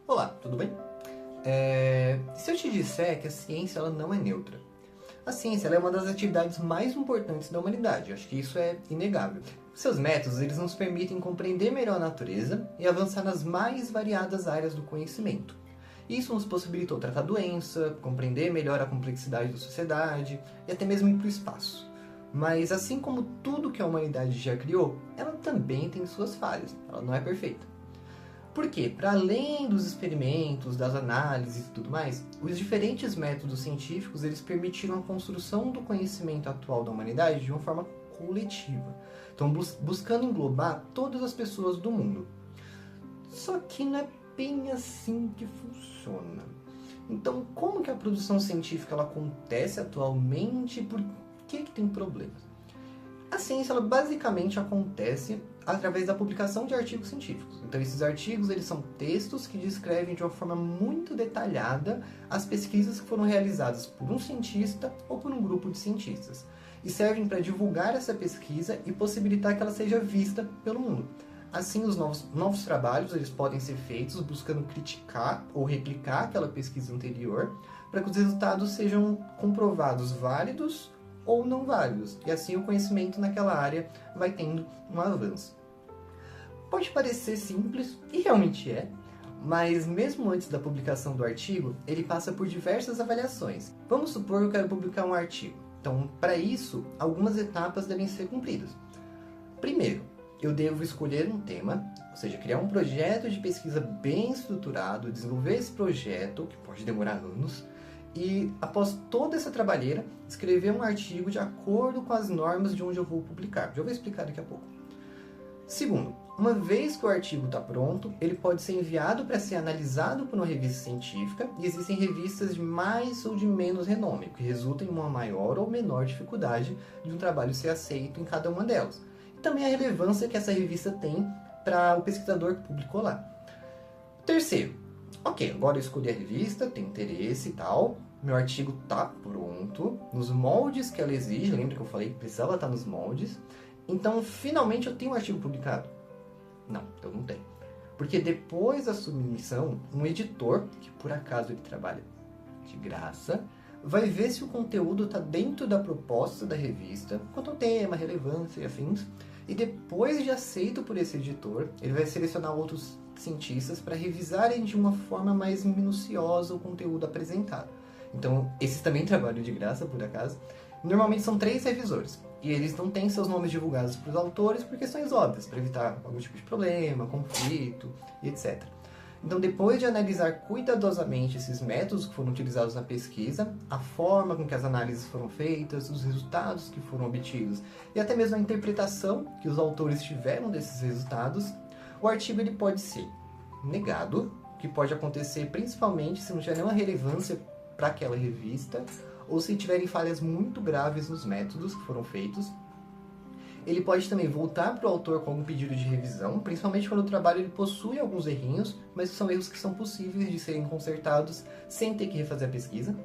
Olá, tudo bem? Se eu te disser que a ciência ela não é neutra. A ciência ela é uma das atividades mais importantes da humanidade, acho que isso é inegável. Seus métodos eles nos permitem compreender melhor a natureza e avançar nas mais variadas áreas do conhecimento. Isso nos possibilitou tratar doença, compreender melhor a complexidade da sociedade e até mesmo ir para o espaço. Mas assim como tudo que a humanidade já criou, ela também tem suas falhas, ela não é perfeita. Porque, para além dos experimentos, das análises e tudo mais, os diferentes métodos científicos eles permitiram a construção do conhecimento atual da humanidade de uma forma coletiva. Então, buscando englobar todas as pessoas do mundo. Só que não é bem assim que funciona. Então, como que a produção científica ela acontece atualmente e por que tem problemas? A ciência ela basicamente acontece através da publicação de artigos científicos. Então esses artigos eles são textos que descrevem de uma forma muito detalhada as pesquisas que foram realizadas por um cientista ou por um grupo de cientistas. E servem para divulgar essa pesquisa e possibilitar que ela seja vista pelo mundo. Assim, os novos trabalhos eles podem ser feitos buscando criticar ou replicar aquela pesquisa anterior para que os resultados sejam comprovados válidos ou não válidos, e assim o conhecimento naquela área vai tendo um avanço. Pode parecer simples, e realmente é, mas mesmo antes da publicação do artigo, ele passa por diversas avaliações. Vamos supor que eu quero publicar um artigo. Então, para isso, algumas etapas devem ser cumpridas. Primeiro, eu devo escolher um tema, ou seja, criar um projeto de pesquisa bem estruturado, desenvolver esse projeto, que pode demorar anos, e, após toda essa trabalheira, escrever um artigo de acordo com as normas de onde eu vou publicar. Já vou explicar daqui a pouco. Segundo, uma vez que o artigo está pronto, ele pode ser enviado para ser analisado por uma revista científica, e existem revistas de mais ou de menos renome, que resultam em uma maior ou menor dificuldade de um trabalho ser aceito em cada uma delas. E também a relevância que essa revista tem para o pesquisador que publicou lá. Terceiro, ok, agora eu escolhi a revista, tenho interesse e tal, meu artigo está pronto, nos moldes que ela exige, lembra que eu falei que precisava estar nos moldes, então finalmente eu tenho um artigo publicado? Não, eu não tenho. Porque depois da submissão, um editor, que por acaso ele trabalha de graça, vai ver se o conteúdo está dentro da proposta da revista, quanto ao tema, relevância e afins, e depois de aceito por esse editor, ele vai selecionar outros cientistas para revisarem de uma forma mais minuciosa o conteúdo apresentado. Então, esses também trabalham de graça, por acaso. Normalmente são 3 revisores, e eles não têm seus nomes divulgados para os autores por questões óbvias, para evitar algum tipo de problema, conflito, e etc. Então, depois de analisar cuidadosamente esses métodos que foram utilizados na pesquisa, a forma com que as análises foram feitas, os resultados que foram obtidos, e até mesmo a interpretação que os autores tiveram desses resultados, o artigo ele pode ser negado, que pode acontecer principalmente se não tiver nenhuma relevância para aquela revista, ou se tiverem falhas muito graves nos métodos que foram feitos. Ele pode também voltar para o autor com algum pedido de revisão, principalmente quando o trabalho ele possui alguns errinhos, mas são erros que são possíveis de serem consertados sem ter que refazer a pesquisa.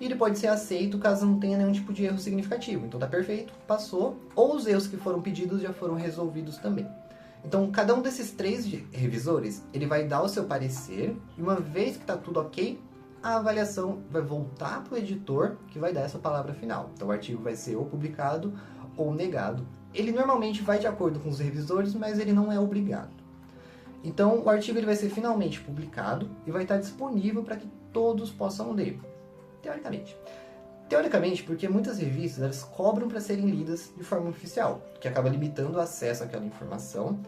E ele pode ser aceito caso não tenha nenhum tipo de erro significativo. Então tá perfeito, passou, ou os erros que foram pedidos já foram resolvidos também. Então, cada um desses 3 revisores, ele vai dar o seu parecer, e uma vez que está tudo ok, a avaliação vai voltar para o editor, que vai dar essa palavra final. Então, o artigo vai ser ou publicado ou negado. Ele normalmente vai de acordo com os revisores, mas ele não é obrigado. Então, o artigo ele vai ser finalmente publicado e vai estar disponível para que todos possam ler, teoricamente. Teoricamente, porque muitas revistas elas cobram para serem lidas de forma oficial, que acaba limitando o acesso àquela informação,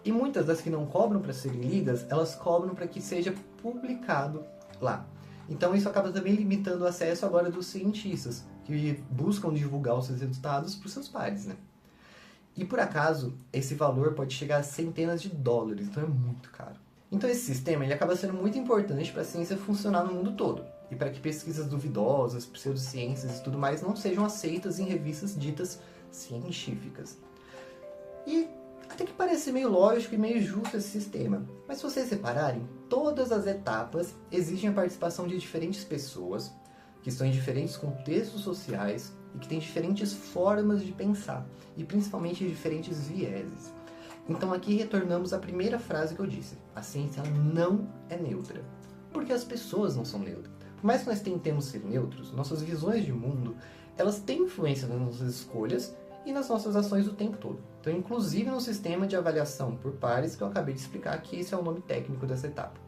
e muitas das que não cobram para serem lidas, elas cobram para que seja publicado lá. Então isso acaba também limitando o acesso agora dos cientistas, que buscam divulgar os seus resultados para os seus pares, né? E por acaso, esse valor pode chegar a centenas de dólares, então é muito caro. Então esse sistema ele acaba sendo muito importante para a ciência funcionar no mundo todo, e para que pesquisas duvidosas, pseudociências e tudo mais não sejam aceitas em revistas ditas científicas. E até que parece meio lógico e meio justo esse sistema, mas se vocês repararem, todas as etapas exigem a participação de diferentes pessoas, que estão em diferentes contextos sociais e que têm diferentes formas de pensar, e principalmente diferentes vieses. Então aqui retornamos à primeira frase que eu disse. A ciência ela não é neutra. Porque as pessoas não são neutras. Por mais que nós tentemos ser neutros, nossas visões de mundo, elas têm influência nas nossas escolhas e nas nossas ações o tempo todo. Então, inclusive no sistema de avaliação por pares que eu acabei de explicar, que esse é o nome técnico dessa etapa.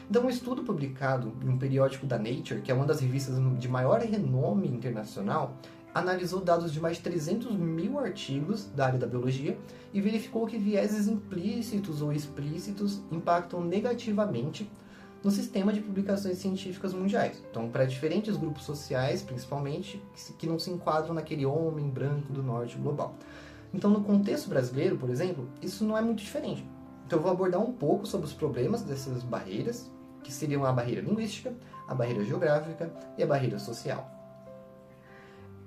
Então, um estudo publicado em um periódico da Nature, que é uma das revistas de maior renome internacional, analisou dados de mais de 300 mil artigos da área da biologia e verificou que vieses implícitos ou explícitos impactam negativamente no sistema de publicações científicas mundiais. Então, para diferentes grupos sociais, principalmente, que não se enquadram naquele homem branco do norte global. Então, no contexto brasileiro, por exemplo, isso não é muito diferente. Então, eu vou abordar um pouco sobre os problemas dessas barreiras, que seriam a barreira linguística, a barreira geográfica e a barreira social.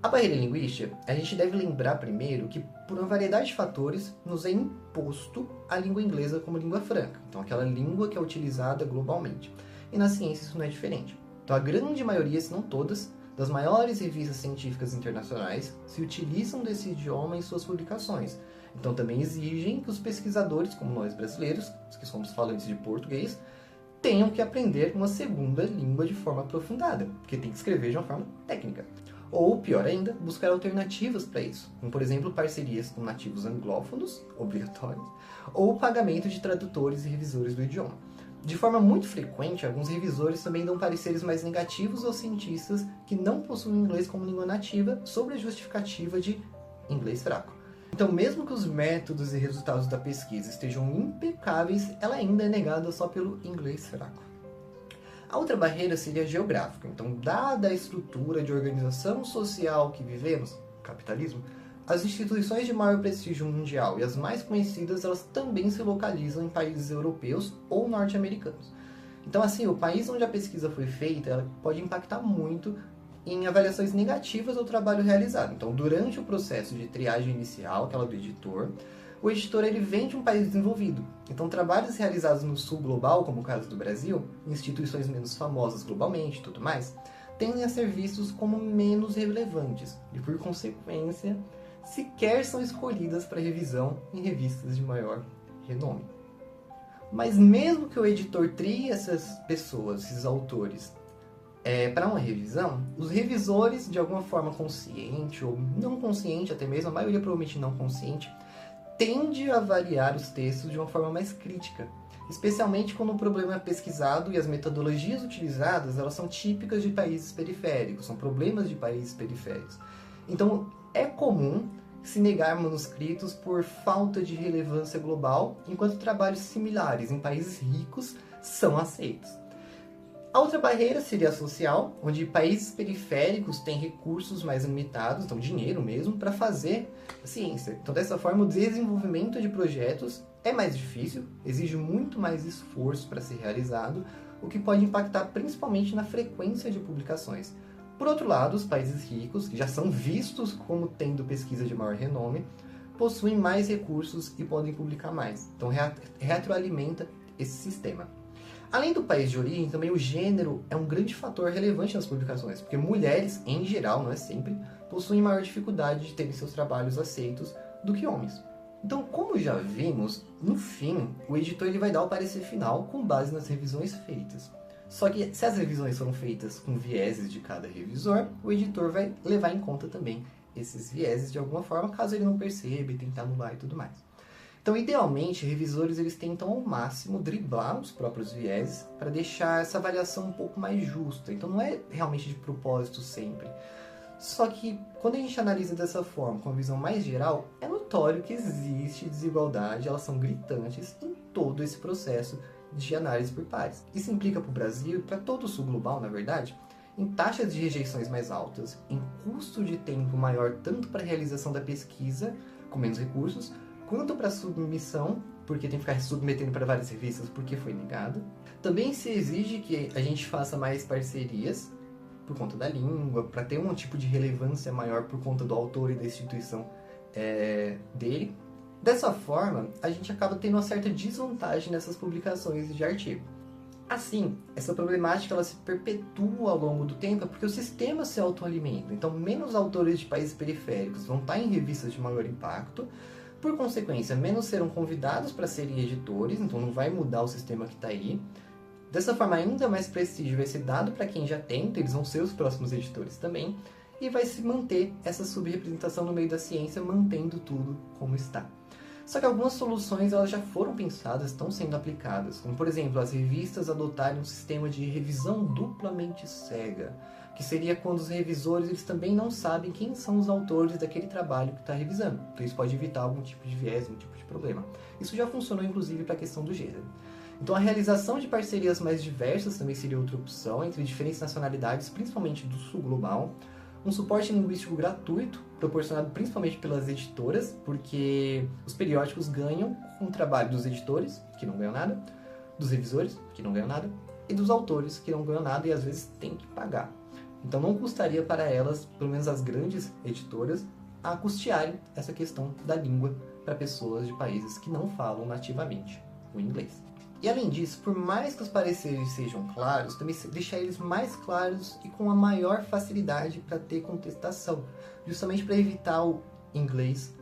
A barreira linguística, a gente deve lembrar primeiro que, por uma variedade de fatores, nos é imposto a língua inglesa como língua franca. Então, aquela língua que é utilizada globalmente. E na ciência isso não é diferente. Então, a grande maioria, se não todas, das maiores revistas científicas internacionais se utilizam desse idioma em suas publicações. Então, também exigem que os pesquisadores, como nós brasileiros, que somos falantes de português, tenham que aprender uma segunda língua de forma aprofundada, porque tem que escrever de uma forma técnica. Ou, pior ainda, buscar alternativas para isso, como, por exemplo, parcerias com nativos anglófonos, obrigatórios, ou o pagamento de tradutores e revisores do idioma. De forma muito frequente, alguns revisores também dão pareceres mais negativos aos cientistas que não possuem inglês como língua nativa sobre a justificativa de inglês fraco. Então, mesmo que os métodos e resultados da pesquisa estejam impecáveis, ela ainda é negada só pelo inglês fraco. A outra barreira seria a geográfica. Então, dada a estrutura de organização social que vivemos, capitalismo, as instituições de maior prestígio mundial e as mais conhecidas, elas também se localizam em países europeus ou norte-americanos. Então, assim, o país onde a pesquisa foi feita, ela pode impactar muito em avaliações negativas ao trabalho realizado. Então, durante o processo de triagem inicial, aquela do editor, o editor ele vem de um país desenvolvido. Então, trabalhos realizados no sul global, como o caso do Brasil, em instituições menos famosas globalmente e tudo mais, tendem a ser vistos como menos relevantes e, por consequência, sequer são escolhidas para revisão em revistas de maior renome. Mas mesmo que o editor trie essas pessoas, esses autores, para uma revisão, os revisores, de alguma forma consciente ou não consciente, até mesmo, a maioria provavelmente não consciente, tende a avaliar os textos de uma forma mais crítica, especialmente quando o problema é pesquisado e as metodologias utilizadas elas são típicas de países periféricos, são problemas de países periféricos. Então, é comum se negar manuscritos por falta de relevância global, enquanto trabalhos similares em países ricos são aceitos. A outra barreira seria a social, onde países periféricos têm recursos mais limitados, então dinheiro mesmo, para fazer ciência. Então, dessa forma, o desenvolvimento de projetos é mais difícil, exige muito mais esforço para ser realizado, o que pode impactar principalmente na frequência de publicações. Por outro lado, os países ricos, que já são vistos como tendo pesquisa de maior renome, possuem mais recursos e podem publicar mais. Então, retroalimenta esse sistema. Além do país de origem, também o gênero é um grande fator relevante nas publicações, porque mulheres, em geral, não é sempre, possuem maior dificuldade de terem seus trabalhos aceitos do que homens. Então, como já vimos, no fim, o editor ele vai dar o parecer final com base nas revisões feitas. Só que se as revisões foram feitas com vieses de cada revisor, o editor vai levar em conta também esses vieses de alguma forma, caso ele não perceba e tentar anular e tudo mais. Então, idealmente, revisores eles tentam ao máximo driblar os próprios vieses para deixar essa avaliação um pouco mais justa. Então, não é realmente de propósito sempre. Só que, quando a gente analisa dessa forma, com a visão mais geral, é notório que existe desigualdade, elas são gritantes em todo esse processo de análise por pares. Isso implica para o Brasil e para todo o sul global, na verdade, em taxas de rejeições mais altas, em custo de tempo maior tanto para a realização da pesquisa, com menos recursos, quanto para a submissão, porque tem que ficar submetendo para várias revistas porque foi negado. Também se exige que a gente faça mais parcerias por conta da língua, para ter um tipo de relevância maior por conta do autor e da instituição dele. Dessa forma, a gente acaba tendo uma certa desvantagem nessas publicações de artigo. Assim, essa problemática ela se perpetua ao longo do tempo porque o sistema se autoalimenta. Então, menos autores de países periféricos vão estar em revistas de maior impacto, Por consequência, menos serão convidados para serem editores, então não vai mudar o sistema que está aí. Dessa forma, ainda mais prestígio vai ser dado para quem já tem, então eles vão ser os próximos editores também, e vai se manter essa subrepresentação no meio da ciência, mantendo tudo como está. Só que algumas soluções elas já foram pensadas, estão sendo aplicadas, como por exemplo, as revistas adotarem um sistema de revisão duplamente cega, que seria quando os revisores eles também não sabem quem são os autores daquele trabalho que está revisando. Então isso pode evitar algum tipo de viés, algum tipo de problema. Isso já funcionou inclusive para a questão do gênero. Então a realização de parcerias mais diversas também seria outra opção, entre diferentes nacionalidades, principalmente do sul global. Um suporte linguístico gratuito, proporcionado principalmente pelas editoras, porque os periódicos ganham com o trabalho dos editores, que não ganham nada, dos revisores, que não ganham nada, e dos autores, que não ganham nada e às vezes têm que pagar. Então não custaria para elas, pelo menos as grandes editoras, a custearem essa questão da língua para pessoas de países que não falam nativamente o inglês. E além disso, por mais que os pareceres sejam claros, também deixar eles mais claros e com a maior facilidade para ter contestação, justamente para evitar o inglês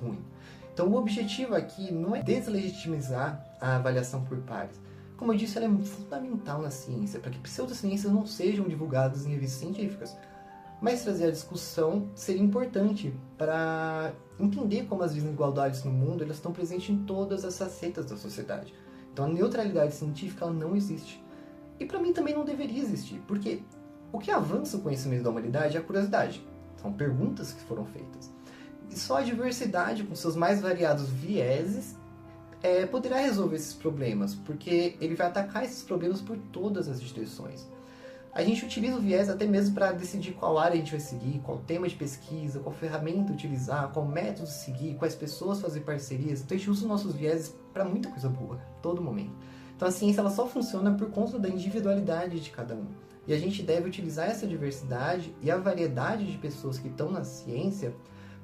ruim. Então o objetivo aqui não é deslegitimizar a avaliação por pares. Como eu disse, ela é fundamental na ciência, para que pseudociências não sejam divulgadas em revistas científicas. Mas trazer a discussão seria importante para entender como as desigualdades no mundo elas estão presentes em todas as facetas da sociedade. Então a neutralidade científica ela não existe. E para mim também não deveria existir, porque o que avança o conhecimento da humanidade é a curiosidade. São perguntas que foram feitas. E só a diversidade, com seus mais variados vieses, poderá resolver esses problemas, porque ele vai atacar esses problemas por todas as direções. A gente utiliza o viés até mesmo para decidir qual área a gente vai seguir, qual tema de pesquisa, qual ferramenta utilizar, qual método seguir, quais pessoas fazer parcerias. Então a gente usa os nossos vieses para muita coisa boa, todo momento. Então a ciência ela só funciona por conta da individualidade de cada um. E a gente deve utilizar essa diversidade e a variedade de pessoas que estão na ciência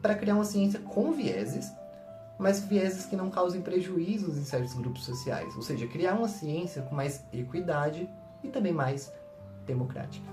para criar uma ciência com vieses, mas vieses que não causem prejuízos em certos grupos sociais. Ou seja, criar uma ciência com mais equidade e também mais democrática.